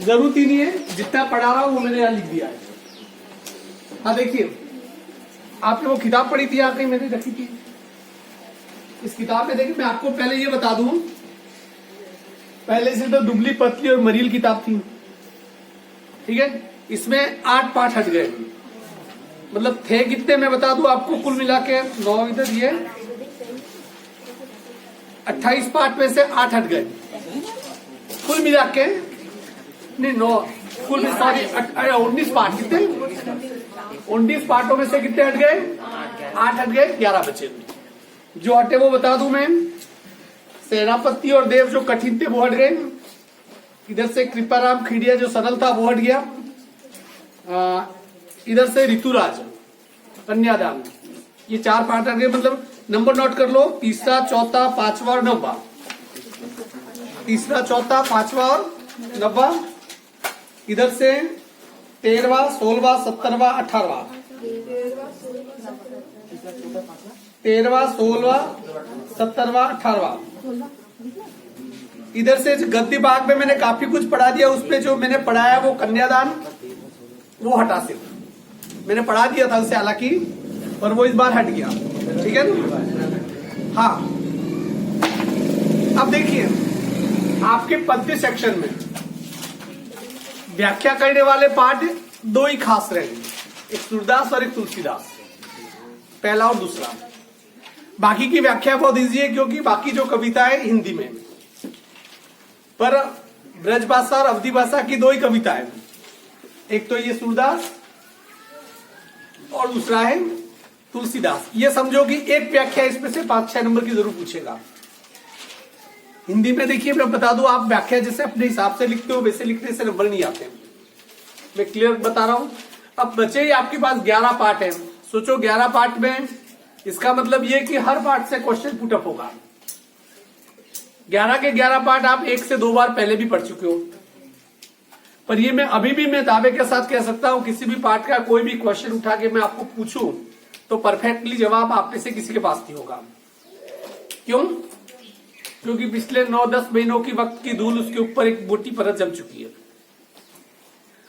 जरूरत ही नहीं है, जितना पढ़ा रहा हूं वो मैंने यहाँ लिख दिया है। हाँ देखिए, आपने वो किताब पढ़ी थी यहाँ कहीं मैंने रखी थी, इस किताब में देखिए मैं आपको पहले ये बता दूं, पहले से तो दुबली पतली और मरील किताब थी, ठीक है। इसमें 8 पार्ट हट गए, मतलब थे कितने मैं बता दूं आपको, कुल मिला के 9 इधर ये 28 पार्ट में से 8 हट गए कुल मिला के, नहीं 9 कुल, सॉरी 19 पार्ट, कितने 19 पार्टों में से कितने हट गए, 8 हट गए, 11 बचे। जो हटे वो बता दूं मैं, सेनापति और देव जो कठिन थे वो हट गए, इधर से कृपाराम खीड़िया जो सरल था वो हट गया, इधर से ऋतुराज कन्यादान, ये 4 पार्ट हट गए। मतलब नंबर नोट कर लो, तीसरा, चौथा, 5वां और 9वां, तीसरा, चौथा, 5वां और 9वां, इधर से 13वां, 16वां, 17वां, 18वां, 13वां, 16वां, 17वां, 18वां। इधर से गद्य भाग में मैंने काफी कुछ पढ़ा दिया, उसपे जो मैंने पढ़ाया वो कन्यादान वो हटा, सिर्फ मैंने पढ़ा दिया था उसे हालांकि, पर वो इस बार हट गया, ठीक है ना। हाँ, अब देखिए आपके पद्य सेक्शन में व्याख्या करने वाले पाठ 2 ही खास रहेंगे, एक सूरदास और एक तुलसीदास, पहला और दूसरा। बाकी की व्याख्या बहुत इजी है क्योंकि बाकी जो कविता है हिंदी में, पर ब्रज भाषा और अवधी भाषा की 2 ही कविता है, एक तो ये सूरदास और दूसरा है तुलसीदास। ये समझो कि एक व्याख्या इसमें से 5-6 नंबर की जरूर पूछेगा। हिंदी में देखिए मैं बता दूं, आप व्याख्या जैसे अपने हिसाब से लिखते हो वैसे लिखने से नंबर नहीं आते, मैं क्लियर बता रहा हूं। अब बचे ही आपके पास 11 पार्ट है, सोचो 11 पार्ट में, इसका मतलब ये कि हर पार्ट से क्वेश्चन पुटअप होगा। 11 के 11 पार्ट आप 1 से 2 बार पहले भी पढ़ चुके हो, पर ये मैं अभी भी मैं दावे के साथ कह सकता हूं, किसी भी पार्ट का कोई भी क्वेश्चन उठा के मैं आपको पूछूं तो परफेक्टली जवाब आप में से किसी के पास नहीं होगा। क्यों? क्योंकि पिछले 9-10 महीनों की वक्त की धूल उसके ऊपर एक मोटी परत जम चुकी है।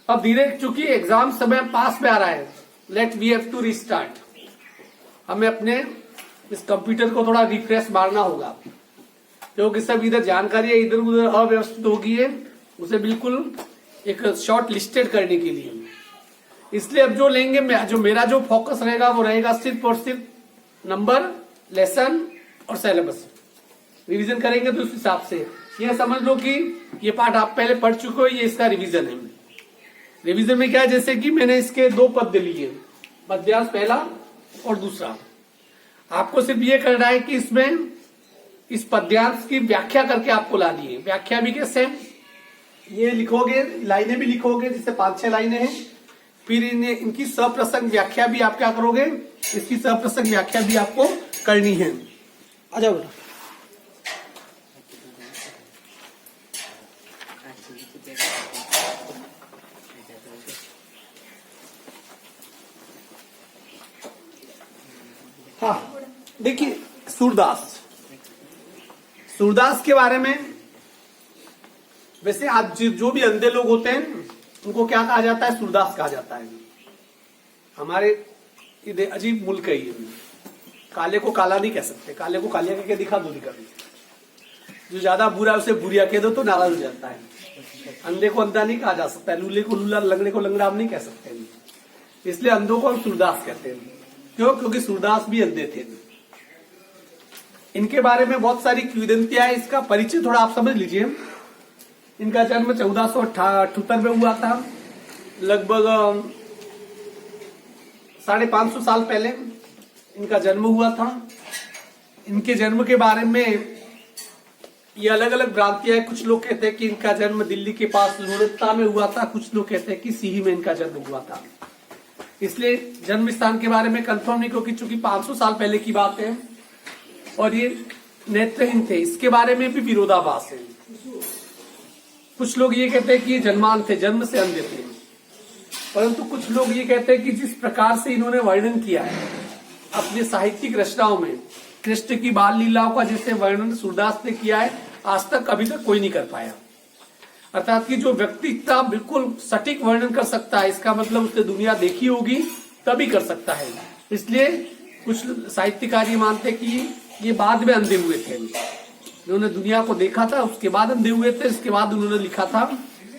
अब धीरे चूंकि एग्जाम समय पास में आ रहा है, let we have to restart, हमें अपने इस कंप्यूटर को थोड़ा रिफ्रेश मारना होगा, क्योंकि सब इधर जानकारी इधर उधर अव्यवस्थित हो गई है, उसे बिल्कुल एक शॉर्ट लिस्टेड करने के लिए। इसलिए अब जो लेंगे, जो मेरा जो फोकस रहेगा वो रहेगा सिर्फ और सिर्फ नंबर, लेसन और सिलेबस। रिवीजन करेंगे तो उस हिसाब से ये समझ लो कि ये पार्ट आप पहले पढ़ चुके हो, ये इसका रिवीजन है। रिवीजन में क्या है, जैसे कि मैंने इसके 2 पद्य लिए, पद्यांश पहला और दूसरा। आपको सिर्फ ये करना है कि इसमें इस पद्यांश की व्याख्या करके आपको लानी है। व्याख्या भी कैसे, ये लिखोगे, लाइनें भी लिखोगे, जिससे 5-6 लाइनें हैं, फिर इनकी सप्रसंग व्याख्या भी आप क्या करोगे, इसकी सप्रसंग व्याख्या भी आपको करनी है। आ जाओ बेटा। हाँ देखिए, सूरदास के बारे में, वैसे आज जो भी अंधे लोग होते हैं उनको क्या कहा जाता है, सूरदास कहा जाता है। हमारे इधर अजीब मुल्क है ये, काले को काला नहीं कह सकते, काले को कालिया कह के दिखा दो, जो ज्यादा बुरा है उसे बुरिया कह दो तो नाराज हो जाता है। अंधे को अंधा नहीं कहा जा सकता, लूले को लूला, लंगड़े को लंगड़ा हम नहीं कह सकते, इसलिए अंधों को हम सूरदास कहते हैं। क्यों? क्योंकि सूरदास भी अंधे थे। इनके बारे में बहुत सारी किंवदंतियां है, इसका परिचय थोड़ा आप समझ लीजिए। इनका जन्म 1478 में हुआ था, लगभग 550 साल पहले इनका जन्म हुआ था। इनके जन्म के बारे में ये अलग अलग भ्रांतियां है, कुछ लोग कहते हैं कि इनका जन्म दिल्ली के पास लुणित्ता में हुआ था, कुछ लोग कहते हैं कि सीही में इनका जन्म हुआ था। इसलिए जन्म स्थान के बारे में कंफर्म नहीं, क्योंकि चूंकि 500 साल पहले की बात है और ये नेत्रहीन थे, इसके बारे में भी विरोधाभास है। कुछ लोग ये कहते हैं कि ये जन्मान थे, जन्म से अंधे थे, परंतु कुछ लोग ये कहते हैं कि जिस प्रकार से इन्होंने वर्णन किया है अपने साहित्यिक रचनाओं में, कृष्ण की बाल लीलाओं का जैसे वर्णन सूरदास ने किया है, आज तक अभी तक कोई नहीं कर पाया। अर्थात कि जो व्यक्ति इतना बिल्कुल सटीक वर्णन कर सकता है, इसका मतलब उसने दुनिया देखी होगी तभी कर सकता है। इसलिए कुछ साहित्यकार ये मानते कि ये बाद में अंधे हुए थे, उन्होंने दुनिया को देखा था उसके बाद अंधे हुए थे, इसके बाद उन्होंने लिखा था,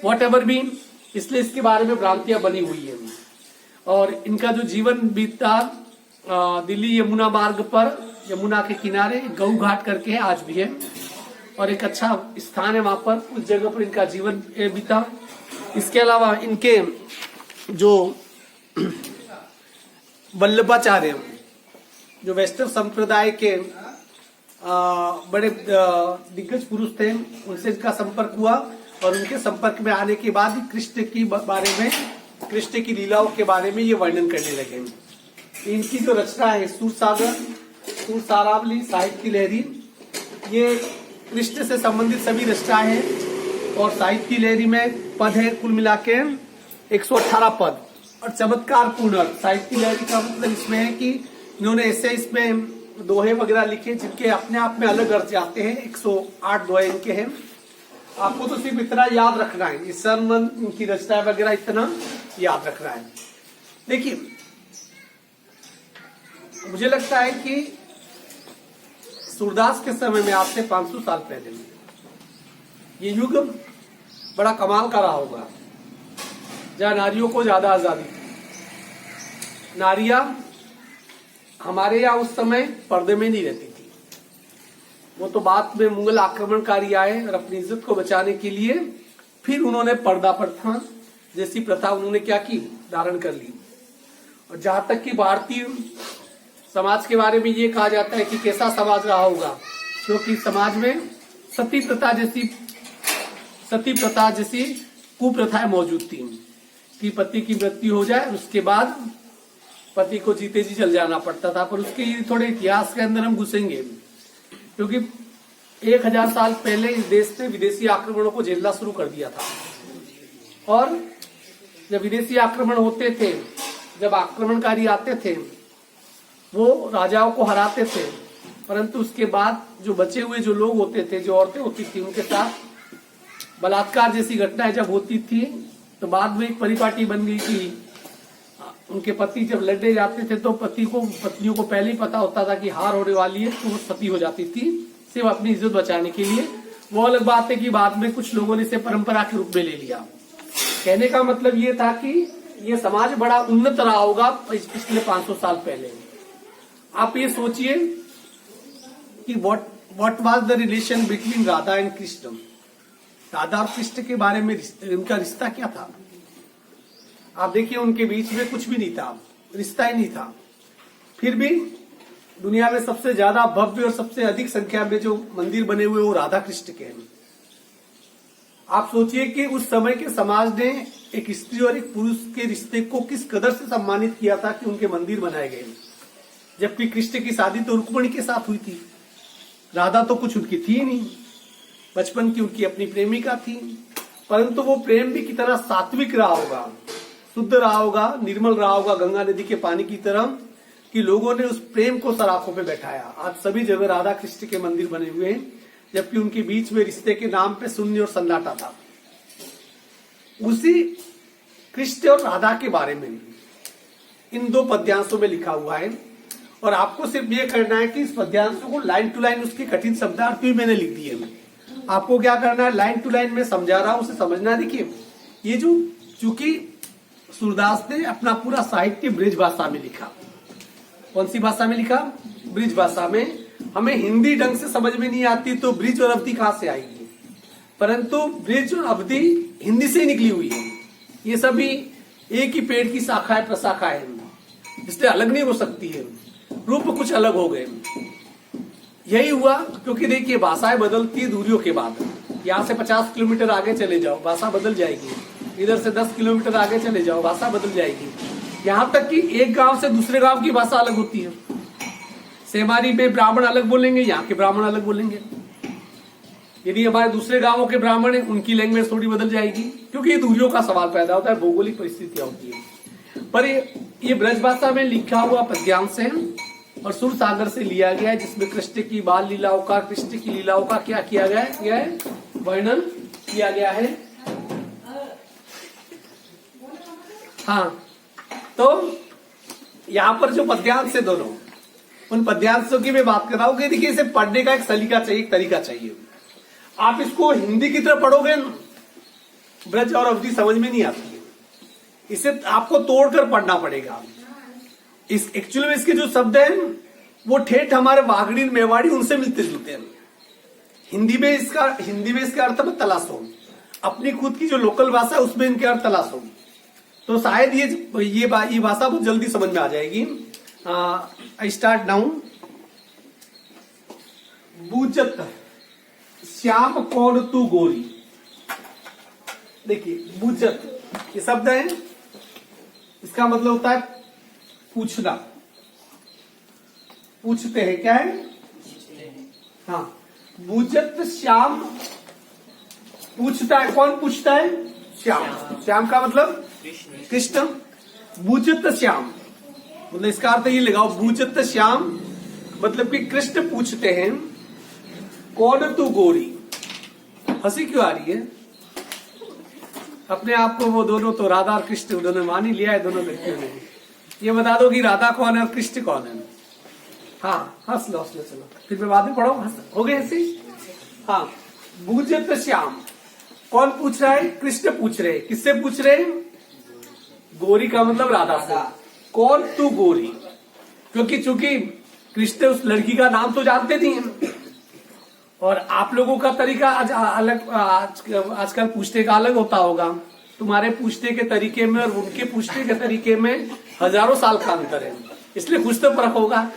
वॉट एवर भी। इसलिए इसके बारे में भ्रांतियां बनी हुई है। और इनका जो जीवन बीतता दिल्ली यमुना मार्ग पर, यमुना के किनारे गऊ घाट करके है, आज भी है, और एक अच्छा स्थान है वहां पर, उस जगह पर इनका जीवन बीता। इसके अलावा इनके जो वल्लभाचार्य, जो वैष्णव संप्रदाय के बड़े दिग्गज पुरुष थे, उनसे इनका संपर्क हुआ और उनके संपर्क में आने के बाद कृष्ण की बारे में, कृष्ण की लीलाओं के बारे में ये वर्णन करने लगे। इनकी जो रचना है सूरसागर, सूरसारावली, साहित्य की लहरी, ये कृष्ण से संबंधित सभी रचनाएं हैं। और साहित्य की लहरी में पद है कुल मिला के 118 पद, और चमत्कार पूर्ण साहित्य की लहरी का मतलब इसमें है कि इन्होंने ऐसे इसमें दोहे वगैरह लिखे जिनके अपने आप में अलग अर्थ आते हैं। 108 दोहे इनके हैं। आपको तो सिर्फ इतना याद रखना है, इस संबंध इनकी रचना वगैरह इतना याद रखना है। देखिए, मुझे लगता है कि सूरदास के समय में, आज से 500 साल पहले, ये युग बड़ा कमाल का रहा होगा, जहां नारियों को ज्यादा आजादी थी। नारियां हमारे यहाँ उस समय पर्दे में नहीं रहती थी, वो तो बाद में मुगल आक्रमणकारी आए और अपनी इज्जत को बचाने के लिए फिर उन्होंने पर्दा प्रथा जैसी प्रथा उन्होंने क्या की, धारण कर ली। और जहां तक कि भारतीय समाज के बारे में ये कहा जाता है कि कैसा समाज रहा होगा, क्योंकि समाज में सती प्रथा जैसी कुप्रथाएं मौजूद थी कि पति की मृत्यु हो जाए, उसके बाद पति को जीते जी चल जाना पड़ता था। पर उसके थोड़े इतिहास के अंदर हम घुसेंगे, क्योंकि 1000 साल पहले इस देश ने विदेशी आक्रमणों को झेलना शुरू कर दिया था। और जब विदेशी आक्रमण होते थे, जब आक्रमणकारी आते थे, वो राजाओं को हराते थे, परंतु उसके बाद जो बचे हुए जो लोग होते थे, जो औरतें होती थी, उनके साथ बलात्कार जैसी घटनाएं जब होती थी, तो बाद में एक परिपाटी बन गई कि उनके पति जब लड़ने जाते थे तो पत्नियों को पहले ही पता होता था कि हार होने वाली है, तो वो सती हो जाती थी सिर्फ अपनी इज्जत बचाने के लिए। वो अलग बात है कि बाद में कुछ लोगों ने इसे परंपरा के रूप में ले लिया। कहने का मतलब ये था कि ये समाज बड़ा उन्नत रहा होगा पिछले 500 साल पहले। आप ये सोचिए कि what was the relation between Radha and Krishna. Radha और कृष्ण के बारे में उनका रिश्ता क्या था। आप देखिए, उनके बीच में कुछ भी नहीं था, रिश्ता ही नहीं था। फिर भी दुनिया में सबसे ज्यादा भव्य और सबसे अधिक संख्या में जो मंदिर बने हुए वो राधा कृष्ण के हैं। आप सोचिए कि उस समय के समाज ने एक स्त्री और एक पुरुष के रिश्ते को किस कदर से सम्मानित किया था कि उनके मंदिर बनाए गए। जबकि कृष्ण की शादी तो रुक्मिणी के साथ हुई थी, राधा तो कुछ उनकी थी नहीं, बचपन की उनकी अपनी प्रेमिका थी। परंतु वो प्रेम भी कितना सात्विक रहा होगा, शुद्ध रहा होगा, निर्मल रहा होगा, गंगा नदी के पानी की तरह, कि लोगों ने उस प्रेम को सराखों पे बैठाया। आज सभी जगह राधा कृष्ण के मंदिर बने हुए हैं, जबकि उनके बीच में रिश्ते के नाम पे शून्य और सन्नाटा था। उसी कृष्ण और राधा के बारे में इन 2 पद्यांशों में लिखा हुआ है। और आपको सिर्फ ये करना है कि इस पद्यांशों को लाइन टू लाइन उसके कठिन शब्दार्थ भी मैंने लिख दिए हैं। आपको क्या करना है, लाइन टू लाइन में समझा रहा हूं, उसे समझना। देखिए, ये जो चूंकि सूरदास ने अपना पूरा साहित्य ब्रिज भाषा में लिखा। कौन सी भाषा में लिखा? ब्रिज भाषा में। हमें हिंदी ढंग से समझ में नहीं आती तो ब्रिज और अवधि कहां से आएगी, परंतु ब्रिज और अवधि हिंदी से निकली हुई है। ये सभी एक ही पेड़ की शाखाएं प्रशाखाएं, इसलिए अलग नहीं हो सकती है, रूप कुछ अलग हो गए। यही हुआ क्योंकि देखिए, भाषाएं बदलती है दूरियों के बाद। यहाँ से 50 किलोमीटर आगे चले जाओ, भाषा बदल जाएगी। इधर से 10 किलोमीटर आगे चले जाओ, भाषा बदल जाएगी। यहाँ तक कि एक गांव से दूसरे गांव की भाषा अलग होती है। सेमारी में ब्राह्मण अलग बोलेंगे, यहाँ के ब्राह्मण अलग बोलेंगे। यदि हमारे दूसरे गांवों के ब्राह्मण हैं, उनकी लैंग्वेज थोड़ी बदल जाएगी, क्योंकि ये दूरियों का सवाल पैदा होता है, भौगोलिक परिस्थितियां होती है। पर ये ब्रज भाषा में लिखा हुआ पद्यांश है और सूरसागर से लिया गया है, जिसमें कृष्ण की बाल लीलाओं का, कृष्ण की लीलाओं का क्या किया गया है, वर्णन किया गया है। हाँ, तो यहाँ पर जो पद्यांश है दोनों, उन पद्यांशों की मैं बात कर रहा हूं कि देखिए इसे पढ़ने का एक सलीका चाहिए, एक तरीका चाहिए। आप इसको हिंदी की तरह पढ़ोगे ना, ब्रज और अवधि समझ में नहीं आती है, इसे आपको तोड़कर पढ़ना पड़ेगा। इस एक्चुअली में इसके जो शब्द हैं वो ठेठ हमारे वागड़ी मेवाड़ी उनसे मिलते जुलते हैं। हिंदी में इसका अर्थ है तलाशो, अपनी खुद की जो लोकल भाषा है उसमें इनके अर्थ तलाशो। तो शायद ये भाषा बहुत जल्दी समझ में आ जाएगी। I start now. बूझत श्याम कौन तू गोरी। देखिए बूझत ये शब्द है, इसका मतलब होता है पूछना, पूछते हैं, क्या है? हाँ, बूझत श्याम पूछता है, कौन पूछता है? श्याम। श्याम का मतलब कृष्ण। बूझत श्याम मतलब इसका अर्थ ये लगाओ, बूझत श्याम मतलब कि कृष्ण पूछते हैं कौन तू गोरी। हंसी क्यों आ रही है? अपने आप को वो दोनों तो राधा और कृष्ण उन्होंने मान ही लिया है दोनों व्यक्तियों ने। ये बता दो कि राधा कौन है और कृष्ण कौन है। हाँ, हंस लो चलो, फिर मैं बाद में पढ़ो। हो गए हंसी? हाँ, बूझत श्याम कौन पूछ रहा है? कृष्ण पूछ रहे। किससे पूछ रहे? गोरी का मतलब राधा से। कौन तू गोरी, क्योंकि चूंकि कृष्ण उस लड़की का नाम तो जानते नहीं है, और आप लोगों का तरीका आजकल पूछने का अलग होता होगा। तुम्हारे पूछने के तरीके में और उनके पूछने के तरीके में हजारों साल का अंतर है, इसलिए कुछ तो फर्क होगा।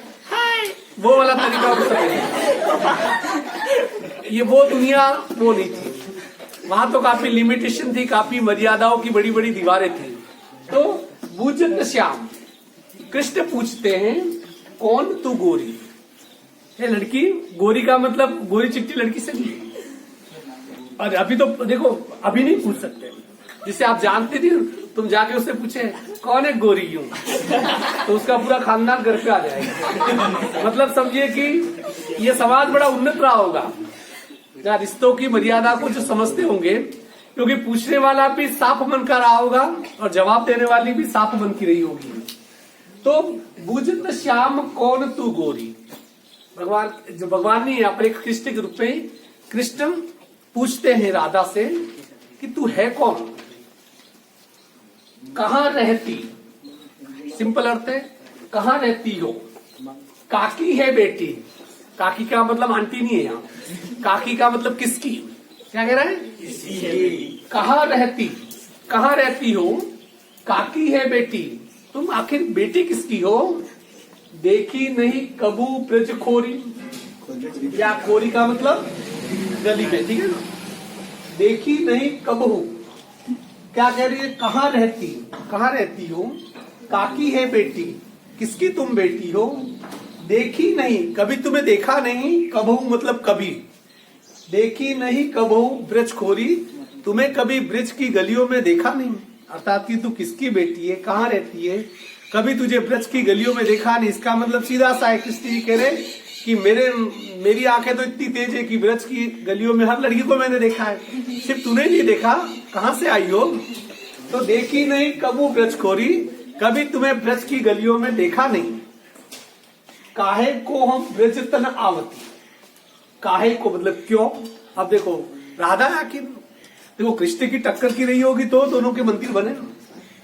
वो वाला तरीका ये वो दुनिया वो नहीं थी, वहां तो काफी लिमिटेशन थी, काफी मर्यादाओं की बड़ी बड़ी दीवारें थी। तो बूझत श्याम कृष्ण पूछते हैं कौन तू गोरी। ये लड़की, गोरी का मतलब गोरी चिट्टी लड़की से नहीं। और अभी तो देखो, अभी नहीं पूछ सकते, जिसे आप जानते थी तुम जाके उससे पूछे कौन है गोरी यूं, तो उसका पूरा खानदान घर पे आ जाएगा। मतलब समझिए कि ये समाज बड़ा उन्नत रहा होगा, जहाँ रिश्तों की मर्यादा को जो समझते होंगे, क्योंकि पूछने वाला भी साफ मन का रहा होगा और जवाब देने वाली भी साफ मन की रही होगी। तो बूझत श्याम कौन तू गोरी, भगवान ने यहाँ पर एक कृष्ण के रूप में कृष्ण पूछते हैं राधा से कि तू है कौन, कहाँ रहती। सिंपल अर्थ है कहाँ रहती हो। काकी है बेटी, काकी का मतलब आंटी नहीं है यहाँ, काकी का मतलब किसकी। क्या कह रहा है? कहाँ रहती हो, काकी है बेटी, तुम आखिर बेटी किसकी हो। देखी नहीं कबू ब्रज खोरी, या खोरी का मतलब गली में, ठीक है ना। देखी नहीं कबू, क्या कह रही है? कहाँ रहती हो, काकी है बेटी, किसकी तुम बेटी हो। देखी नहीं, कभी तुम्हें देखा नहीं, कबहू मतलब कभी, देखी नहीं कबहू ब्रज खोरी, तुम्हें कभी ब्रज की गलियों में देखा नहीं। अर्थात कि तू किसकी बेटी है, कहाँ रहती है, कभी तुझे ब्रज की गलियों में देखा नहीं। इसका मतलब सीधा सा है, कृष्ण जी कह रहे कि मेरी आंखें तो इतनी तेज है कि ब्रज की गलियों में हर लड़की को मैंने देखा है, सिर्फ तूने नहीं देखा, कहाँ से आई हो। तो देखी नहीं कबू ब्रज खोरी, कभी तुम्हें ब्रज की गलियों में देखा नहीं। काहे को हम ब्रज तन आवती, काहे को मतलब क्यों। अब देखो राधा आखिर देखो कृष्ण की टक्कर की रही होगी तो दोनों के मंदिर बने,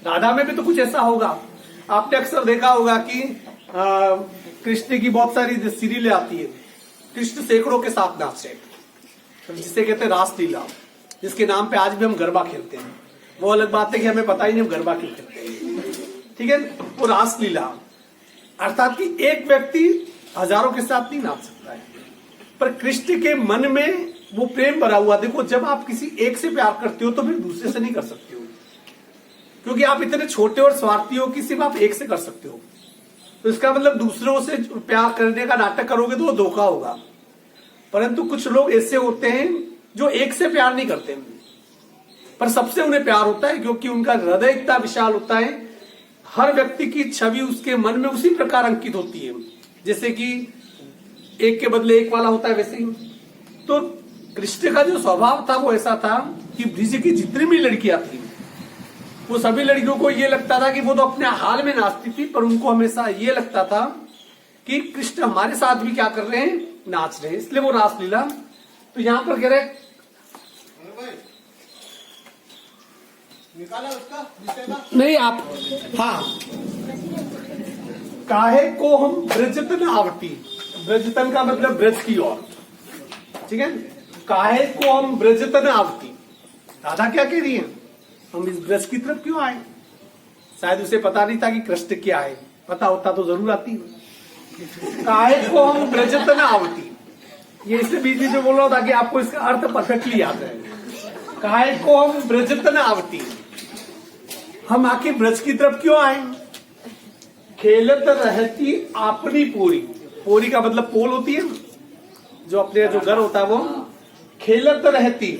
राधा में भी तो कुछ ऐसा होगा। आपने अक्सर देखा होगा कि कृष्ण की बहुत सारी सीरियलें आती है, कृष्ण सैकड़ों के साथ नाचे, जिसे कहते हैं रासलीला, जिसके नाम पे आज भी हम गरबा खेलते हैं। वो अलग बात है कि हमें पता ही नहीं हम गरबा क्यों खेलते हैं, ठीक है। वो रासलीला अर्थात कि एक व्यक्ति हजारों के साथ नहीं नाच सकता है, पर कृष्ण के मन में वो प्रेम भरा हुआ। देखो जब आप किसी एक से प्यार करते हो तो फिर दूसरे से नहीं कर सकते हो, क्योंकि आप इतने छोटे और स्वार्थी हो कि सिर्फ आप एक से कर सकते हो। तो इसका मतलब दूसरों से प्यार करने का नाटक करोगे तो वो धोखा होगा। परंतु कुछ लोग ऐसे होते हैं जो एक से प्यार नहीं करते, पर सबसे उन्हें प्यार होता है, क्योंकि उनका हृदय इतना विशाल होता है। हर व्यक्ति की छवि उसके मन में उसी प्रकार अंकित होती है, जैसे कि एक के बदले एक वाला होता है, वैसे ही। तो कृष्ण का जो स्वभाव था वो ऐसा था कि ब्रिज की जितनी भी लड़कियां थी वो सभी लड़कियों को ये लगता था कि वो तो अपने हाल में नाचती थी, पर उनको हमेशा ये लगता था कि कृष्ण हमारे साथ भी क्या कर रहे हैं, नाच रहे हैं, इसलिए वो रासलीला। तो यहां पर कह रहे निकाला उसका विषय का? नहीं आप, हाँ, काहे को हम ब्रजतन आवती, ब्रजतन का मतलब ब्रज की ओर, ठीक है। काहे को हम ब्रजतन आवती, राधा क्या कह रही है, हम इस ब्रज की तरफ क्यों आए। शायद उसे पता नहीं था कि कृष्ण क्या है, पता होता तो जरूर आती। काहे को हम ब्रजतन आवती, ये इससे बीच बीच में बोल रहा था कि आपको इसका अर्थ परफेक्टली याद है। काहे को हम ब्रजतन आवती, हम आखिर ब्रज की तरफ क्यों आए। खेलत रहती अपनी पोरी, पोरी का मतलब पोल होती है जो अपने जो घर होता है वो। खेलत रहती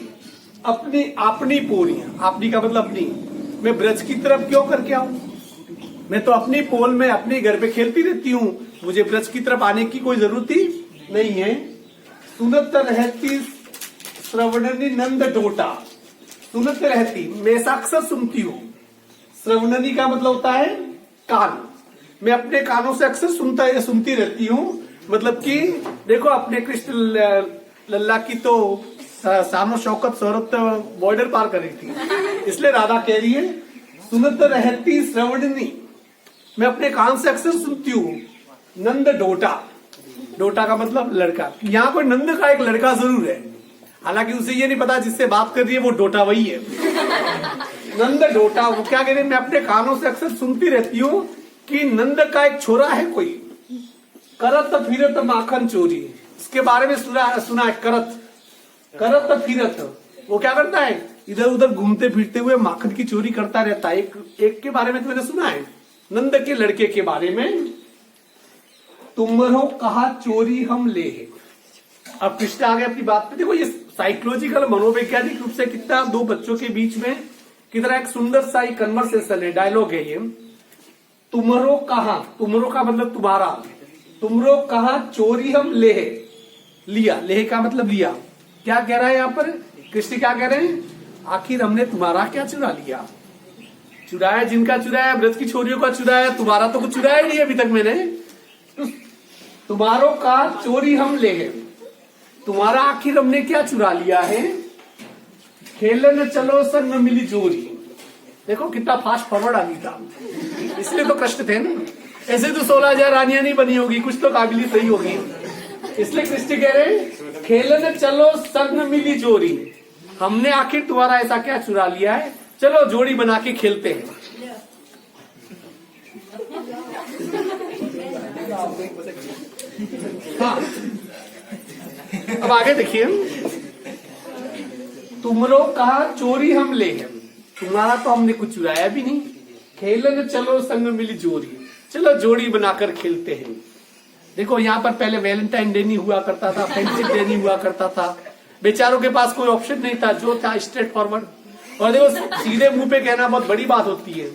अपनी अपनी पोरी, अपनी का मतलब अपनी, मैं ब्रज की तरफ क्यों करके आऊं, मैं तो अपनी पोल में अपने घर पे खेलती रहती हूं, मुझे ब्रज की तरफ आने की कोई जरूरत ही नहीं है। सुनत रहती श्रवणनी नंद डोटा, सुनत रहती मैं अक्सर सुनती हूं, श्रवणनी का मतलब होता है कान, मैं अपने कानों से अक्सर सुनती रहती हूँ। मतलब कि देखो अपने कृष्ण लल्ला की तो सानो शौकत शौरत बॉर्डर पार कर रही थी, इसलिए राधा कह रही है सुनत रहती श्रवणनी, मैं अपने कान से अक्सर सुनती हूँ। नंद डोटा, डोटा का मतलब लड़का, यहाँ कोई नंद का एक लड़का जरूर है, हालांकि उसे ये नहीं पता जिससे बात कर रही है वो डोटा वही है। नंद डोटा, वो क्या कह रहे हैं, मैं अपने कानों से अक्सर सुनती रहती हूँ कि नंद का एक छोरा है कोई, करत फिरत माखन चोरी, इसके बारे में सुना है। करत फिरत, वो क्या करता है, इधर उधर घूमते फिरते हुए माखन की चोरी करता रहता है। एक के बारे में तो मैंने सुना है, नंद के लड़के के बारे में। तुमरो कहा चोरी हम ले है। अब कृष्ण आगे अपनी बात पे, देखो ये साइकोलॉजिकल मनोवैज्ञानिक रूप से कितना दो बच्चों के बीच में कितना एक सुंदर सा कन्वर्सेशन है, डायलॉग है ये। तुमरो कहा, तुमरो का मतलब तुम्हारा, तुमरो कहा चोरी हम ले, लिया, ले का मतलब लिया। क्या कह रहा है यहाँ पर कृष्ण, क्या कह रहे हैं, आखिर हमने तुम्हारा क्या चुरा लिया, चुराया जिनका चुराया, ब्रज की छोरियों का चुराया, तुम्हारा तो कुछ चुराया नहीं अभी तक मैंने। तुम्हारो का चोरी हम ले गए, तुम्हारा आखिर हमने क्या चुरा लिया है। खेलन चलो संग मिली जोरी, देखो कितना फास्ट फॉरवर्ड आदमी था, इसलिए तो कृष्ण थे ना। ऐसे तो 16,000 रानियां नहीं बनी होगी, कुछ तो काबिलियत सही होगी, इसलिए कृष्ण कह रहे खेलन चलो संग मिली जोरी, हमने आखिर तुम्हारा ऐसा क्या चुरा लिया है, चलो जोड़ी बना के खेलते हैं। हाँ, अब आगे देखिए, तुमरो कहा चोरी हम ले हैं, तुम्हारा तो हमने कुछ चुराया भी नहीं। खेलन चलो संग मिली जोड़ी, चलो जोड़ी बनाकर खेलते हैं। देखो यहाँ पर पहले वैलेंटाइन डे नहीं हुआ करता था, फ्रेंडशिप डे नहीं हुआ करता था, बेचारों के पास कोई ऑप्शन नहीं था, जो था स्ट्रेट फॉरवर्ड। और देखो सीधे मुंह पे कहना बहुत बड़ी बात होती है,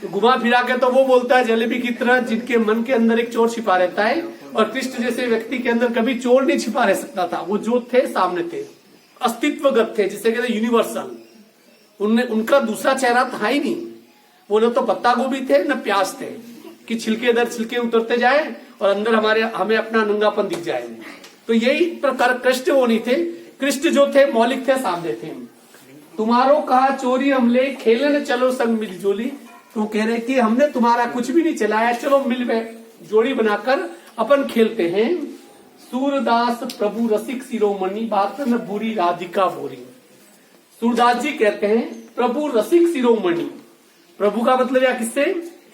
घुमा फिरा के तो वो बोलता है जलेबी की तरह, जिनके मन के अंदर एक चोर छिपा रहता है। और कृष्ण जैसे व्यक्ति के अंदर कभी चोर नहीं छिपा रह सकता था, वो जो थे सामने थे, अस्तित्वगत थे, जिसे कहते यूनिवर्सल। उनका दूसरा चेहरा था ही नहीं, वो न तो पत्ता गोभी थे न प्याज थे कि छिलके दर छिलके उतरते जाए और अंदर हमें अपना नंगापन दिख जाए। तो यही प्रकार कृष्ण वो नहीं थे, कृष्ण जो थे मौलिक थे, सामने थे। तुम्हारो कहा चोरी हमले, खेलन चलो संग मिली जोली, तो कह रहे कि हमने तुम्हारा कुछ भी नहीं चलाया, चलो मिल जोड़ी बनाकर अपन खेलते हैं। सूरदास प्रभु रसिक शिरोमणि, बात न बुरी राधिका बोरी। सूरदास जी कहते हैं प्रभु रसिक शिरोमणि, प्रभु का मतलब या किससे,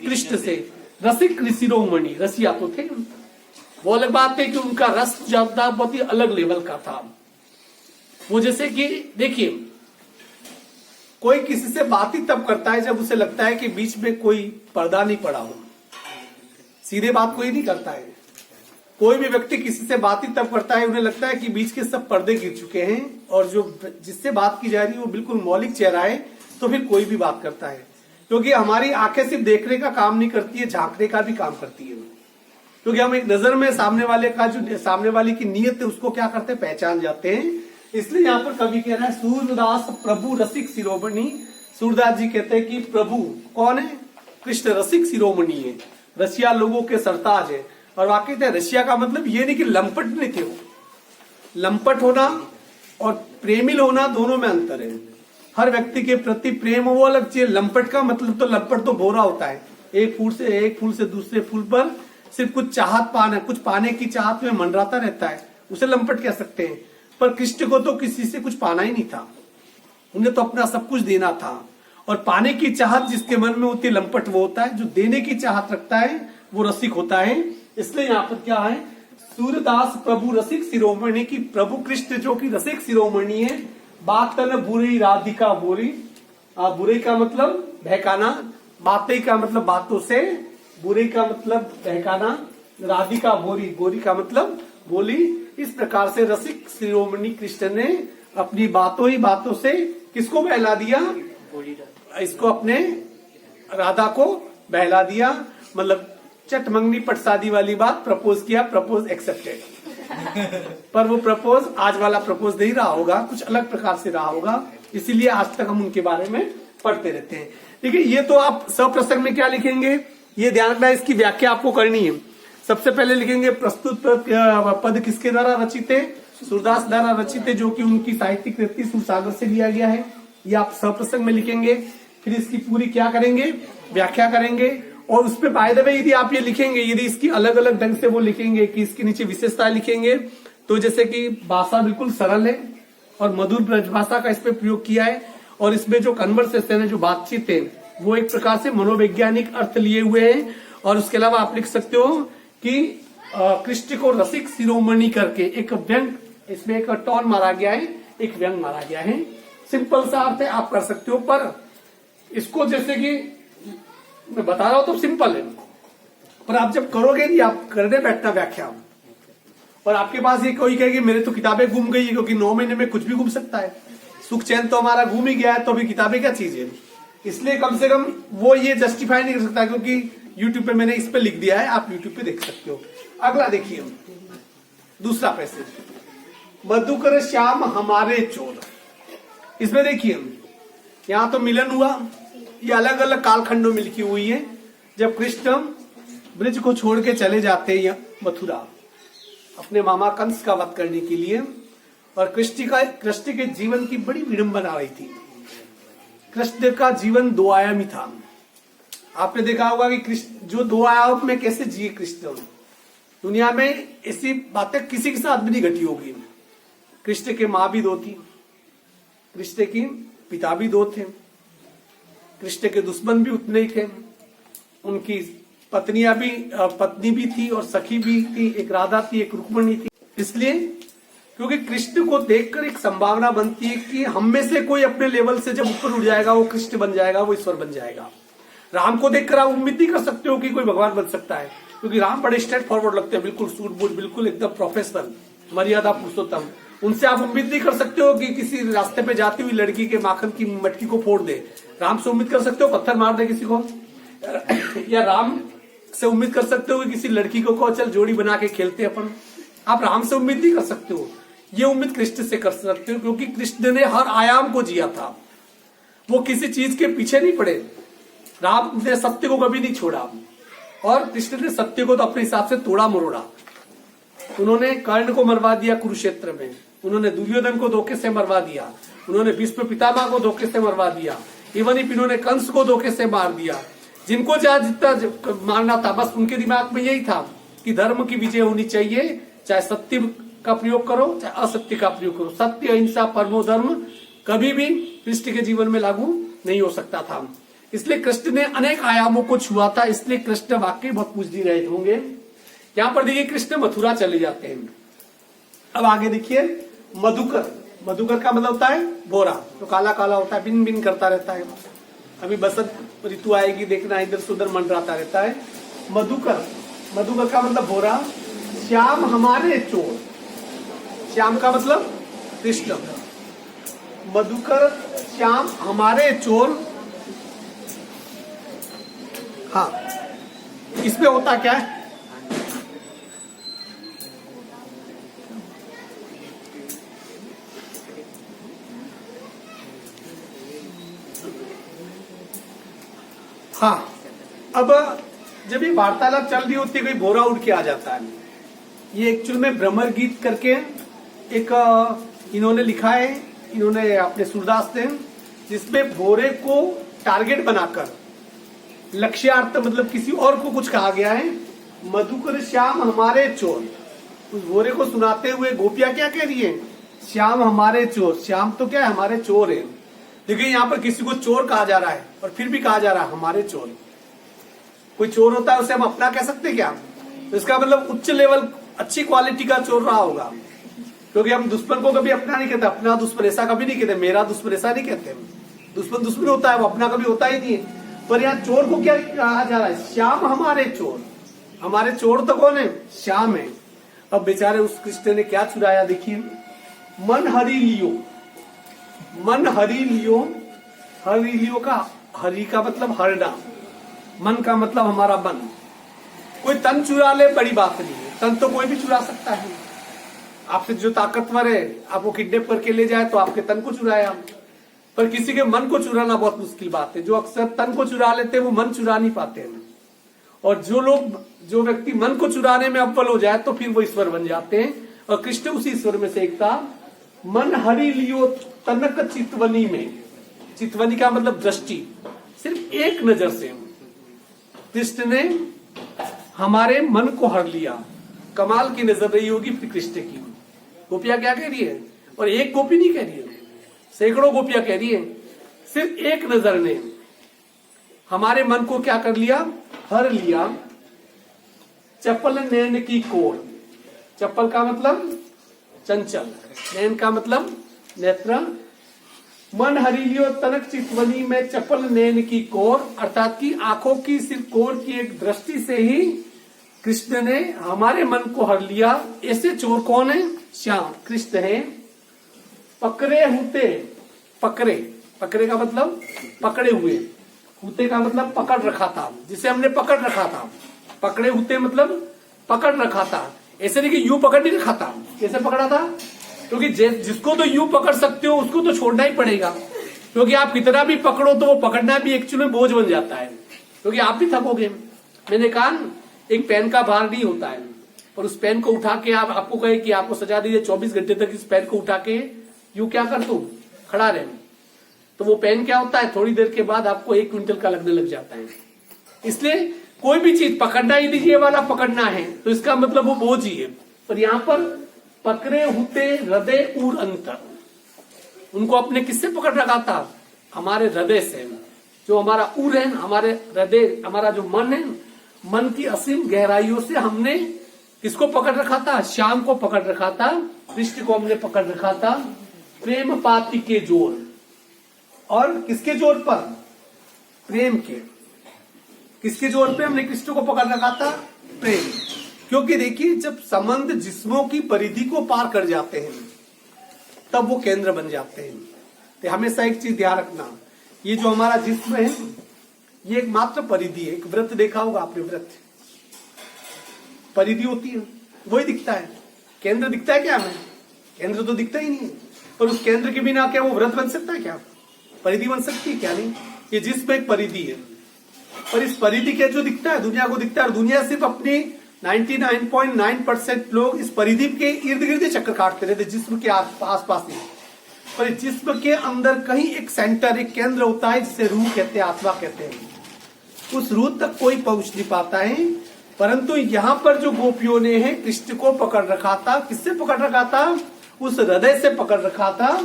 कृष्ण से। रसिक शिरोमणि, रसिया तो थे, वो अलग बात है कि उनका रस ज्यादा बहुत ही अलग लेवल का था। वो जैसे कि देखिए, कोई किसी से बात ही तब करता है जब उसे लगता है कि बीच में कोई पर्दा नहीं पड़ा हो, सीधे बात कोई नहीं करता है। कोई भी व्यक्ति किसी से बात ही तब करता है, उन्हें लगता है कि बीच के सब पर्दे गिर चुके हैं और जो जिससे बात की जा रही है वो बिल्कुल मौलिक चेहरा है, तो फिर कोई भी बात करता है। क्योंकि हमारी आंखें सिर्फ देखने का काम नहीं करती है, झांकने का भी काम करती है। क्योंकि हम एक नजर में सामने वाले का जो सामने वाले की नीयत है उसको क्या करते हैं, पहचान जाते हैं। इसलिए यहाँ पर कवि कह रहा है सूरदास प्रभु रसिक शिरोमणि, सूरदास जी कहते हैं कि प्रभु कौन है? कृष्ण रसिक शिरोमणि है, रसिया लोगों के सरताज है। और वाकई थे रसिया का मतलब ये नहीं कि लंपट नहीं थे वो। लंपट होना और प्रेमिल होना दोनों में अंतर है। हर व्यक्ति के प्रति प्रेम वो अलग चीज। लंपट का मतलब तो लंपट तो भोरा होता है, एक फूल से दूसरे फूल पर सिर्फ कुछ चाहत पाना, कुछ पाने की चाहत में मंडराता रहता है, उसे लंपट कह सकते हैं। पर कृष्ण को तो किसी से कुछ पाना ही नहीं था, उन्हें तो अपना सब कुछ देना था। और पाने की चाहत जिसके मन में होती है लंपट वो होता है, जो देने की चाहत रखता है वो रसिक होता है। इसलिए यहाँ पर क्या है, सूरदास प्रभु रसिक शिरोमणि की, प्रभु कृष्ण जो कि रसिक शिरोमणि है। बातन बुरी राधिका बोरी, बुरे का मतलब बहकाना, बातें का मतलब बातों से, बुरे का मतलब बहकाना, राधिका बोरी, बोरी का मतलब बोली। इस प्रकार से रसिक शिरोमणि कृष्ण ने अपनी बातों ही बातों से किसको बहला दिया? इसको अपने राधा को बहला दिया। मतलब चट मंगनी पट शादी वाली बात, प्रपोज किया, प्रपोज एक्सेप्टेड। पर वो प्रपोज आज वाला प्रपोज नहीं रहा होगा, कुछ अलग प्रकार से रहा होगा। इसीलिए आज तक हम उनके बारे में पढ़ते रहते हैं। देखिए ये तो आप सप्रसंग में क्या लिखेंगे, ये ध्यान रखना, इसकी व्याख्या आपको करनी है। सबसे पहले लिखेंगे प्रस्तुत पद किसके द्वारा रचित है? सूरदास द्वारा रचित है, जो कि उनकी साहित्यिक कृति सुरसागर से लिया गया है। ये आप सप्रसंग में लिखेंगे। फिर इसकी पूरी क्या करेंगे, व्याख्या करेंगे। और उस पर बाय द वे यदि आप ये लिखेंगे, यदि इसकी अलग अलग ढंग से वो लिखेंगे कि इसके नीचे विशेषता लिखेंगे, तो जैसे कि भाषा बिल्कुल सरल है और मधुर ब्रजभाषा का इस पे प्रयोग किया है। और इसमें जो कन्वर्सेशन है, जो बातचीत है, वो एक प्रकार से मनोवैज्ञानिक अर्थ लिए हुए हैं। और उसके अलावा आप लिख सकते हो कि कृष्ण को रसिक शिरोमणि करके एक व्यंग, इसमें एक टॉन मारा गया है, एक व्यंग मारा गया है। सिंपल सा अर्थ है, आप कर सकते हो। पर इसको जैसे कि मैं बता रहा हूं तो सिंपल है, पर आप जब करोगे नहीं, आप करने बैठना व्याख्या, और आपके पास ये कोई कहेगी मेरे तो किताबें गुम गई है, क्योंकि 9 महीने में कुछ भी गुम सकता है। सुख चैन तो हमारा घूम ही गया है, तो अभी किताबें क्या चीज है। इसलिए कम से कम वो ये जस्टिफाई नहीं कर सकता, क्योंकि यूट्यूब पे मैंने इस पे लिख दिया है, आप यूट्यूब पे देख सकते हो। अगला देखिए, दूसरा पैसेज, मधुकर श्याम हमारे चोर। इसमें देखिए यहां तो मिलन हुआ, ये अलग अलग कालखंडों में लिखी हुई है। जब कृष्ण ब्रज को छोड़ के चले जाते हैं मथुरा अपने मामा कंस का वध करने के लिए, और कृष्ण के जीवन की बड़ी विडंबना रही थी। कृष्ण का जीवन 2 आयामी था। आपने देखा होगा कि कृष्ण जो 2 आयाम में कैसे जिए कृष्ण, दुनिया में ऐसी बातें किसी के साथ भी नहीं घटी होगी। कृष्ण के माँ भी 2 थी, कृष्ण की पिता भी 2 थे, कृष्ण के दुश्मन भी उतने ही थे, उनकी पत्नी भी थी और सखी भी थी, एक राधा थी, एक रुक्मणी थी। इसलिए क्योंकि कृष्ण को देखकर एक संभावना बनती है कि हम में से कोई अपने लेवल से जब ऊपर उठ जाएगा वो कृष्ण बन जाएगा, वो ईश्वर बन जाएगा। राम को देखकर आप उम्मीद नहीं कर सकते हो कि कोई भगवान बन सकता है, क्योंकि राम बड़े स्ट्रेट फॉरवर्ड लगते हैं, बिल्कुल सूट-बूट, बिल्कुल एकदम प्रोफेशनल, मर्यादा पुरुषोत्तम। उनसे आप उम्मीद नहीं कर सकते हो कि किसी रास्ते पे जाती हुई लड़की के माखन की मटकी को फोड़ दे। राम से उम्मीद कर सकते हो पत्थर मार दे किसी को, या राम से उम्मीद कर सकते हो कि किसी लड़की को चल जोड़ी बना के खेलते अपन। आप राम से उम्मीद नहीं कर सकते हो, ये उम्मीद कृष्ण से कर सकते हो, क्योंकि कृष्ण ने हर आयाम को जिया था, वो किसी चीज के पीछे नहीं पड़े। राम ने सत्य को कभी नहीं छोड़ा, और कृष्ण ने सत्य को तो अपने हिसाब से तोड़ा मरोड़ा। उन्होंने कर्ण को मरवा दिया कुरुक्षेत्र में, उन्होंने दुर्योधन को धोखे से मरवा दिया, उन्होंने भीष्म पितामह को धोखे से मरवा दिया, इवन इन्होंने कंस को धोखे से मार दिया। जिनको जितना मारना था, बस उनके दिमाग में यही था कि धर्म की विजय होनी चाहिए, चाहे सत्य का प्रयोग करो चाहे असत्य का प्रयोग करो। सत्य अहिंसा परमो धर्म कभी भी कृष्ण के जीवन में लागू नहीं हो सकता था। इसलिए कृष्ण ने अनेक आयामों को छुआ था, इसलिए कृष्ण वाकई बहुत पूजनीय रहे होंगे। यहाँ पर देखिए कृष्ण मथुरा चले जाते हैं। अब आगे देखिए, मधुकर, मधुकर का मतलब होता है बोरा, तो काला काला होता है, बिन बिन करता रहता है। अभी बसंत ऋतु आएगी, देखना इधर से उधर मंडराता रहता है। मधुकर, मधुकर का मतलब बोरा। श्याम हमारे चोर, श्याम का मतलब कृष्ण। मधुकर श्याम हमारे चोर। हाँ, इसमें होता क्या है, हाँ, अब जब ये वार्तालाप चल रही होती है कोई भोरा उड़ के आ जाता है। ये एक्चुअल में भ्रमर गीत करके एक इन्होंने लिखा है, इन्होंने अपने सूरदास ने, जिसमें भोरे को टारगेट बनाकर लक्ष्यार्थ मतलब किसी और को कुछ कहा गया है। मधुकर श्याम हमारे चोर, उस भोरे को सुनाते हुए गोपियां क्या कह रही है? श्याम हमारे चोर। श्याम तो क्या है? हमारे चोर है। देखिए यहाँ पर किसी को चोर कहा जा रहा है और फिर भी कहा जा रहा है हमारे चोर। कोई चोर होता है उसे हम अपना कह सकते क्या? तो इसका मतलब उच्च लेवल अच्छी क्वालिटी का चोर रहा होगा, क्योंकि हम दुश्मन को कभी अपना नहीं कहते। अपना दुश्मन ऐसा कभी नहीं कहते, मेरा दुश्मन ऐसा नहीं कहते। दुश्मन दुश्मन होता है, वो अपना कभी होता ही नहीं है। पर यहाँ चोर को क्या कहा जा रहा है? श्याम हमारे चोर। हमारे चोर तो कौन है? श्याम है। अब बेचारे उस कृष्ण ने क्या चुराया देखिए, मन हरि लियो। मन हरि लियो, हरि लियो का हरि का मतलब हरना, मन का मतलब हमारा मन। कोई तन चुरा ले बड़ी बात नहीं है, तन तो कोई भी चुरा सकता है। आपसे जो ताकतवर है आपको किडनैप करके ले जाए तो आपके तन को चुराया, पर किसी के मन को चुराना बहुत मुश्किल बात है। जो अक्सर तन को चुरा लेते हैं वो मन चुरा नहीं पाते हैं। और जो व्यक्ति मन को चुराने में अव्वल हो जाए तो फिर वो ईश्वर बन जाते हैं। और कृष्ण उसी ईश्वर में से एक था। मन हरि लियो तनक चितवनी में, चितवनी का मतलब दृष्टि, सिर्फ एक नजर से कृष्ण ने हमारे मन को हर लिया। कमाल की नजर रही होगी फिर कृष्ण की। गोपियां क्या कह रही है? और एक गोपी नहीं कह रही है, सैकड़ों गोपियां कह रही है। सिर्फ एक नजर ने हमारे मन को क्या कर लिया? हर लिया। चपल नैन की कोर, चप्पल का मतलब चंचल, नैन का मतलब नेत्र। मन हरि लियो तनक चितवनी में चपल नैन की कोर, अर्थात की आंखों की सिर्फ कोर की एक दृष्टि से ही कृष्ण ने हमारे मन को हर लिया। ऐसे चोर कौन है? श्याम कृष्ण है। पकड़े हुते, पकड़े, पकड़े का मतलब पकड़े हुए, हुते का मतलब पकड़ रखा था, जिसे हमने पकड़ रखा था। पकड़े हुते मतलब पकड़ रखा था। ऐसे नहीं कि यूं पकड़ नहीं रखा था। कैसे पकड़ा था? क्योंकि जिसको तो यूं पकड़ सकते हो उसको तो छोड़ना ही पड़ेगा, क्योंकि आप कितना भी पकड़ो तो वो पकड़ना भी एक्चुअली में बोझ बन जाता है, क्योंकि आप भी थकोगे। मैंने कहा एक पेन का भार नहीं होता है, और उस पेन को उठा के आपको कहे कि आपको सजा दीजिए 24 घंटे तक इस पेन को उठा के यूं क्या कर तू खड़ा रहे, तो वो पेन क्या होता है? थोड़ी देर के बाद आपको 1 क्विंटल का लगने लग जाता है। इसलिए कोई भी चीज पकड़ना ही नहीं, ये वाला पकड़ना है तो इसका मतलब वो बोझ ही है। पर यहाँ पर पकड़े हुते हृदय उर अंतर, उनको अपने किससे पकड़ रखा था? हमारे हृदय से। जो हमारा उर है, हमारे हृदय, हमारा जो मन है, मन की असीम गहराइयों से हमने किसको पकड़ रखा था? श्याम को पकड़ रखा था, कृष्ण को हमने पकड़ रखा था। प्रेम पाती के जोर, और किसके जोर पर? प्रेम के। किसके जोर पे हमने कृष्ण को पकड़ रखा था? प्रेम। क्योंकि देखिए जब संबंध जिस्मों की परिधि को पार कर जाते हैं तब वो केंद्र बन जाते हैं। तो हमेशा एक चीज ध्यान रखना, ये जो हमारा जिस्म है ये एक मात्र परिधि है। एक वृत्त देखा होगा आपने, वृत्त परिधि होती है, वही दिखता है। केंद्र दिखता है क्या हमें? केंद्र तो दिखता ही नहीं है। पर उस केंद्र के बिना क्या वो वृत्त बन सकता है? क्या परिधि बन सकती है? क्या नहीं। ये जिस्म एक परिधि है, पर इस परिधि के जो दिखता है दुनिया को दिखता है, और दुनिया सिर्फ अपनी 99.9% लोग इस परिधि के इर्द गिर्द चक्कर काटते रहते, जिस्म के आस पास ही। पर जिस्म के अंदर कहीं एक सेंटर, एक केंद्र होता है जिसे रूह कहते हैं, आत्मा कहते हैं। उस रूह तक कोई पहुंच नहीं पाता है। परंतु यहाँ पर जो गोपियों ने है कृष्ण को पकड़ रखा था। किससे पकड़ रखा था? उस हृदय से पकड़ रखा था।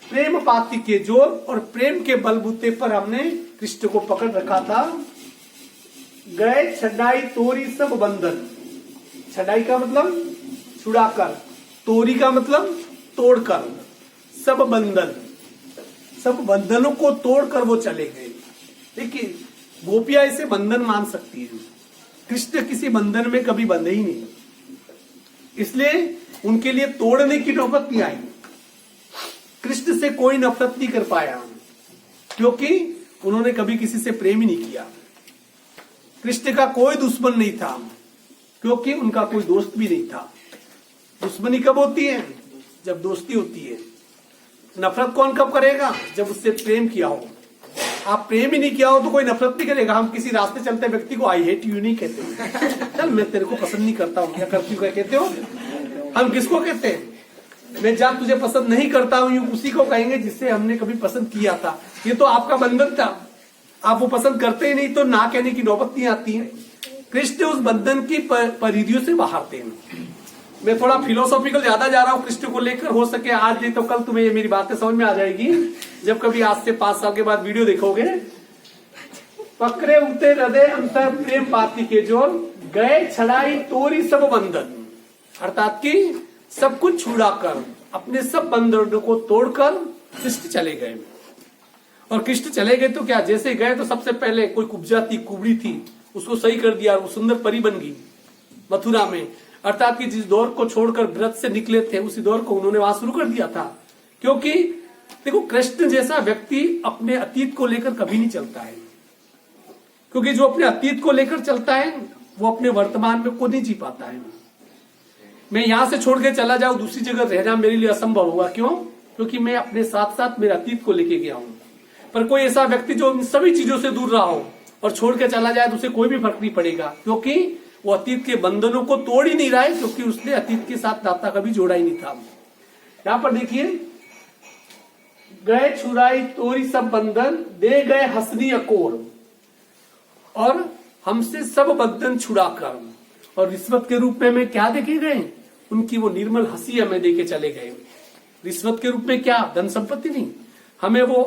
प्रेम पाती के जोर, और प्रेम के बलबूते पर हमने कृष्ण को पकड़ रखा था। गए छड़ाई तोरी सब बंधन, छड़ाई का मतलब छुड़ाकर, तोरी का मतलब तोड़कर, सब बंधन, सब बंधनों को तोड़कर वो चले गए। देखिए गोपियां इसे बंधन मान सकती है, कृष्ण किसी बंधन में कभी बंधे ही नहीं, इसलिए उनके लिए तोड़ने की नौबत नहीं आई। कृष्ण से कोई नफरत नहीं कर पाया, क्योंकि उन्होंने कभी किसी से प्रेम ही नहीं किया। कृष्ण का कोई दुश्मन नहीं था, क्योंकि उनका कोई दोस्त भी नहीं था। दुश्मनी कब होती है? जब दोस्ती होती है। नफरत कौन कब करेगा? जब उससे प्रेम किया हो। आप प्रेम ही नहीं किया हो तो कोई नफरत नहीं करेगा। हम किसी रास्ते चलते व्यक्ति को आई हेट यू नहीं कहते, चल मैं तेरे को पसंद नहीं करता हूँ, क्या करती हूँ कहते हो। हम किसको कहते हैं, मैं जब तुझे पसंद नहीं करता हूँ उसी को कहेंगे जिससे हमने कभी पसंद किया था। ये तो आपका बंधन था, आप वो पसंद करते ही नहीं तो ना कहने की नौबत नहीं आती है। कृष्ण उस बंधन की परिधियों से बाहर थे। मैं थोड़ा फिलोसॉफिकल ज्यादा जा रहा हूँ कृष्ण को लेकर, हो सके आज नहीं तो कल तुम्हें ये मेरी बातें समझ में आ जाएगी जब कभी आज से 5 साल के बाद वीडियो देखोगे। पकड़े उठते हृदय अंतर प्रेम पाती के जोर, गए छड़ाई तोरी सब बंधन, अर्थात कि सब कुछ छुड़ा कर अपने सब बंधनों को तोड़कर कृष्ण चले गए। और कृष्ण चले गए तो क्या, जैसे गए तो सबसे पहले कोई कुब्जा थी, कुबड़ी थी, उसको सही कर दिया, वो सुंदर परी बन गई मथुरा में। अर्थात कि जिस दौर को छोड़कर व्रत से निकले थे उसी दौर को उन्होंने वहां शुरू कर दिया था। क्योंकि देखो कृष्ण जैसा व्यक्ति अपने अतीत को लेकर कभी नहीं चलता है, क्योंकि जो अपने अतीत को लेकर चलता है वो अपने वर्तमान में को नहीं जी पाता है। मैं यहां से छोड़ के चला जाऊं दूसरी जगह रहना मेरे लिए असंभव होगा। क्यों, क्योंकि मैं अपने साथ साथ मेरे अतीत को लेके गया हूं। पर कोई ऐसा व्यक्ति जो इन सभी चीजों से दूर रहा हो और छोड़ के चला जाए तो उसे कोई भी फर्क नहीं पड़ेगा, क्योंकि वो अतीत के बंधनों को तोड़ ही नहीं रहा है, क्योंकि उसने अतीत के साथ नाता कभी जोड़ा ही नहीं था। यहां पर देखिए, गए छुराई तोरी सब बंधन, दे गए हंसनी अकोर, और हमसे सब बंधन छुड़ाकर, और रिश्वत के रूप में हमें क्या देखे गए, उनकी वो निर्मल हंसी हमें देके चले गए। रिश्वत के रूप में क्या, धन संपत्ति नहीं, हमें वो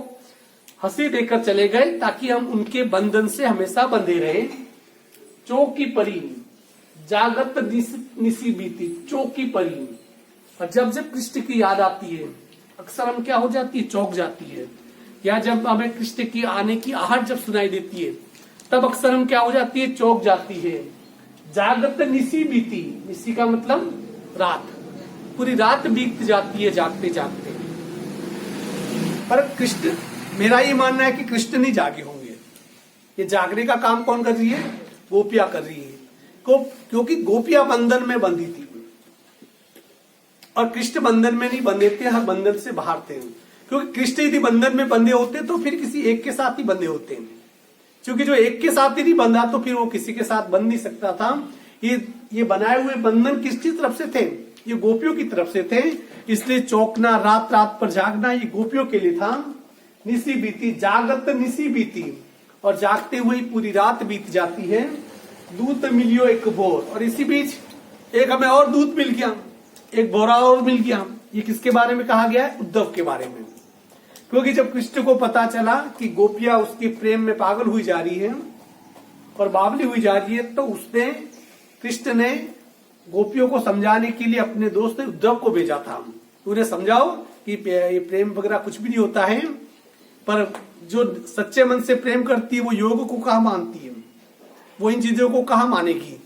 हंसी देकर चले गए ताकि हम उनके बंधन से हमेशा बंधे रहे। चौकी परी जागत निसी बीती, चौकी परी, और जब जब कृष्ण की याद आती है अक्सर हम क्या हो जाती है, चौक जाती है। या जब हमें कृष्ण की आने की आहट जब सुनाई देती है तब अक्सर हम क्या हो जाती है, चौक जाती है। जागत निसी बीती, निसी का मतलब रात, पूरी रात बीत जाती है जागते जागते। पर कृष्ण, मेरा ये मानना है कि कृष्ण नहीं जागे होंगे, ये जागने का काम कौन कर रही है, गोपियां कर रही है। क्योंकि गोपियां बंधन में बंधी थी और कृष्ण बंधन में नहीं बंधे थे, हर बंधन से बाहर थे। क्योंकि कृष्ण यदि बंधन में बंधे होते तो फिर किसी एक के साथ ही बंधे होते हैं, क्योंकि जो एक के साथ ही नहीं बंधा तो फिर वो किसी के साथ बंध नहीं सकता था। ये बनाए हुए बंधन किसकी तरफ से थे, ये गोपियों की तरफ से थे। इसलिए चौंकना, रात रात पर जागना, ये गोपियों के लिए था। निसी बीती, जागत निसी बीती, और जागते हुए पूरी रात बीत जाती है। दूध मिलियो एक बोर, और इसी बीच एक हमें और दूध मिल गया, एक बोरा और मिल गया। ये किसके बारे में कहा गया है, उद्धव के बारे में। क्योंकि जब कृष्ण को पता चला कि गोपियां उसके प्रेम में पागल हुई जा रही है और बावली हुई जा रही है, तो उसने, कृष्ण ने गोपियों को समझाने के लिए अपने दोस्त उद्धव को भेजा था। उन्हें समझाओ कि ये प्रेम वगैरह कुछ भी नहीं होता है, पर जो सच्चे मन से प्रेम करती है वो योग को कहा मानती है, वो इन चीजों को कहा मानेगी।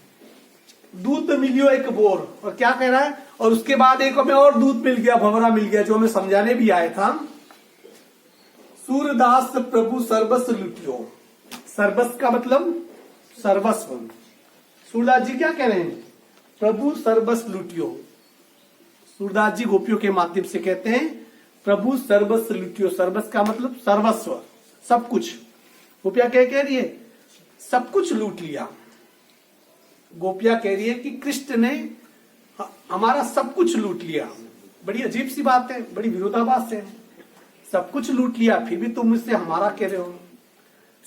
दूध मिलियो एक बोर, और क्या कह रहा है, और उसके बाद एक हमें और दूध मिल गया, भंवरा मिल गया, जो हमें समझाने भी आया था। सूरदास प्रभु सर्वस्व लुटियो, सर्वस्व का मतलब सर्वस्व। सूरदास जी क्या कह रहे हैं, प्रभु सर्वस्व लुटियो। सूरदास जी गोपियों के माध्यम से कहते हैं प्रभु सर्वस्व लुटियो। सर्वस्व का मतलब सर्वस्व, सब कुछ। गोपिया क्या कह रही है, सब कुछ लूट लिया। गोपिया कह रही है कि कृष्ण ने हमारा सब कुछ लूट लिया। बड़ी अजीब सी बात है, बड़ी विरोधाभास है। सब कुछ लूट लिया फिर भी तुम मुझसे हमारा कह रहे हो,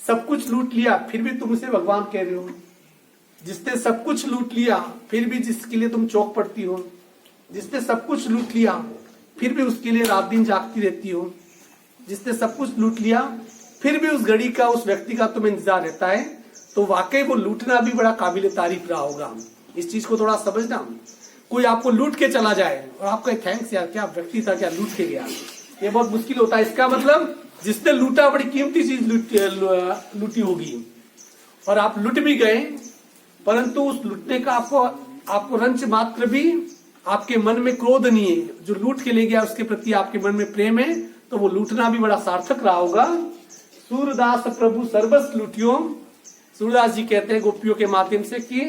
सब कुछ लूट लिया फिर भी तुम मुझसे भगवान कह रहे हो। जिसने सब कुछ लूट लिया फिर भी जिसके लिए तुम चौक पड़ती हो, जिसने सब कुछ लूट लिया फिर भी उसके लिए रात दिन जागती रहती हो, जिसने सब कुछ लूट लिया फिर भी उस घड़ी का, उस व्यक्ति का तुम्हें इंतजार रहता है, तो वाकई वो लूटना भी बड़ा काबिल तारीफ रहा होगा। इस चीज को थोड़ा समझना। कोई आपको लूट के चला जाए और आप कहे थैंक्स यार, क्या व्यक्ति था, क्या लूट के गया, ये बहुत मुश्किल होता है। इसका मतलब जिसने लूटा बड़ी कीमती चीज लूटी होगी और आप लूट भी गए, परंतु उस लूटने का आपको रंच मात्र भी आपके मन में क्रोध नहीं है। जो लूट के ले गया उसके प्रति आपके मन में प्रेम है, तो वो लूटना भी बड़ा सार्थक रहा होगा। सूरदास प्रभु सर्वस्व लूटियो। सूरदास जी कहते हैं गोपियों के माध्यम से कि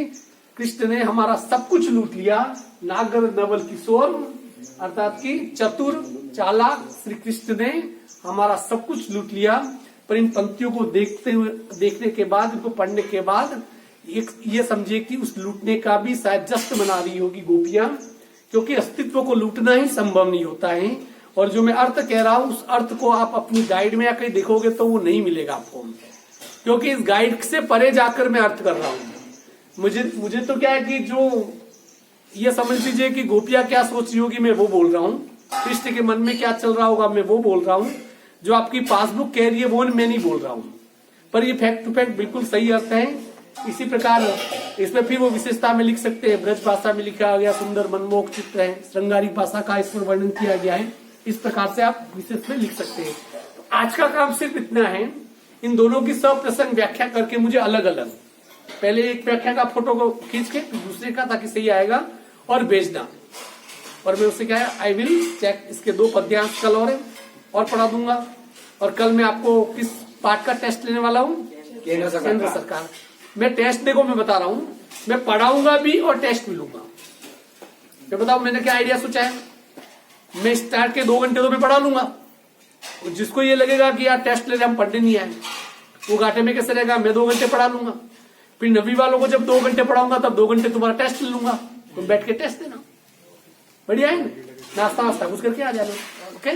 कृष्ण ने हमारा सब कुछ लूट लिया। नागर नवल किशोर, अर्थात कि चतुर चालाक श्री कृष्ण ने हमारा सब कुछ लूट लिया। पर इन पंक्तियों को देखने के बाद, इनको पढ़ने के बाद ये समझिए कि उस लूटने का भी शायद जश्न मना रही होगी गोपियां, क्योंकि अस्तित्व को लूटना ही संभव नहीं होता है। और जो मैं अर्थ कह रहा हूं, उस अर्थ को आप अपनी गाइड में या कहीं देखोगे तो वो नहीं मिलेगा आपको, क्योंकि इस गाइड से परे जाकर मैं अर्थ कर रहा हूं। मुझे तो क्या है कि जो ये समझ लीजिए कि गोपियां क्या सोच रही होगी, मैं वो बोल रहा हूँ। कृष्ण के मन में क्या चल रहा होगा, मैं वो बोल रहा हूँ। जो आपकी पासबुक कह रही है वो मैं नहीं बोल रहा हूँ, पर ये फैक्ट टू फैक्ट बिल्कुल सही अर्थ है। इसी प्रकार इसमें फिर वो विशेषता में लिख सकते हैं, ब्रज भाषा में लिखा गया, सुंदर मनमोहक चित्र है, श्रृंगारी भाषा का इसमें वर्णन किया गया है। इस प्रकार से आप विशेष में लिख सकते हैं। तो आज का काम सिर्फ इतना है, इन दोनों की सब प्रसंग व्याख्या करके मुझे अलग अलग, पहले एक व्याख्या का फोटो को खींच के दूसरे का, ताकि सही आएगा, और भेजना। और मैं उससे क्या है, आई विल चेक इसके 2 पद्यांश कल और पढ़ा दूंगा। और कल मैं आपको किस पार्ट का टेस्ट लेने वाला हूँ, केंद्र सरकार। मैं टेस्ट देखो, मैं बता रहा हूँ, मैं पढ़ाऊंगा भी और टेस्ट भी लूंगा। मैं बताऊं मैंने क्या आइडिया सोचा है। मैं स्टार्ट के 2 घंटे तो मैं पढ़ा लूंगा। जिसको ये लगेगा कि यार टेस्ट ले रहे हम पढ़ने नहीं आए, वो घाटे में कैसे रहेगा। मैं 2 घंटे पढ़ा लूंगा, फिर नवी वालों को जब 2 घंटे पढ़ाऊंगा तब 2 घंटे तुम्हारा टेस्ट ले लूंगा, तुम बैठ के टेस्ट देना। बढ़िया है, नाश्ता वास्ता कुछ करके आ जाना। ओके।